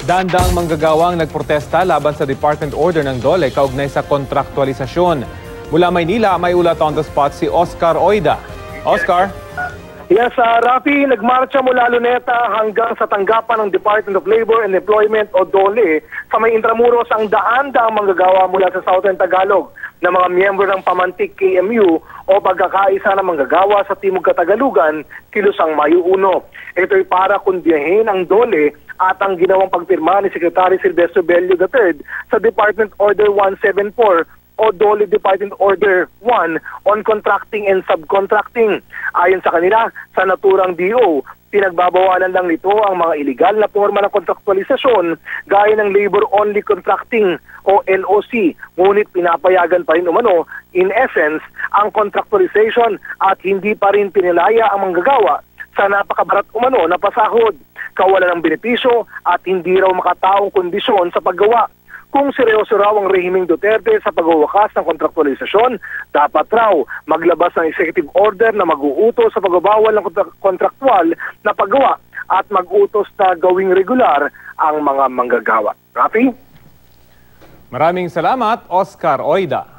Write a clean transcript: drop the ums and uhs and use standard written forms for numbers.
Daang manggagawang nagprotesta laban sa department order ng DOLE kaugnay sa kontraktualisasyon. Mula Maynila, may ulat on the spot si Oscar Oida. Oscar? Yes, Rafi, nagmarcha mula Luneta hanggang sa tanggapan ng Department of Labor and Employment o DOLE sa may Intramuros ang daang manggagawa mula sa Southern Tagalog na mga miyembro ng Pamantik KMU o pagkakaisa ng manggagawa sa Timog Katagalugan, Kilusang Mayo 1. Ito'y para kundyahin ang DOLE at ang ginawang pagpirma ni Secretary Silvestre Bello III sa Department Order 174 o DOLE Department Order 1 on contracting and subcontracting. Ayon sa kanila, sa naturang DO, pinagbabawalan lang nito ang mga iligal na forma ng kontraktualisasyon gaya ng labor-only contracting o LOC. Ngunit pinapayagan pa rin umano, in essence, ang contractualization at hindi pa rin pinilaya ang manggagawa sa napakabarat umano na pasahod, kawalan ng benepisyo at hindi raw makataong kondisyon sa paggawa. Kung seryoso raw ang rehimeng Duterte sa pagwawakas ng kontraktualisasyon, dapat raw maglabas ng executive order na mag-uutos sa pagbabawal ng kontraktual na paggawa at mag-utos na gawing regular ang mga manggagawa. Rafi? Maraming salamat, Oscar Oida.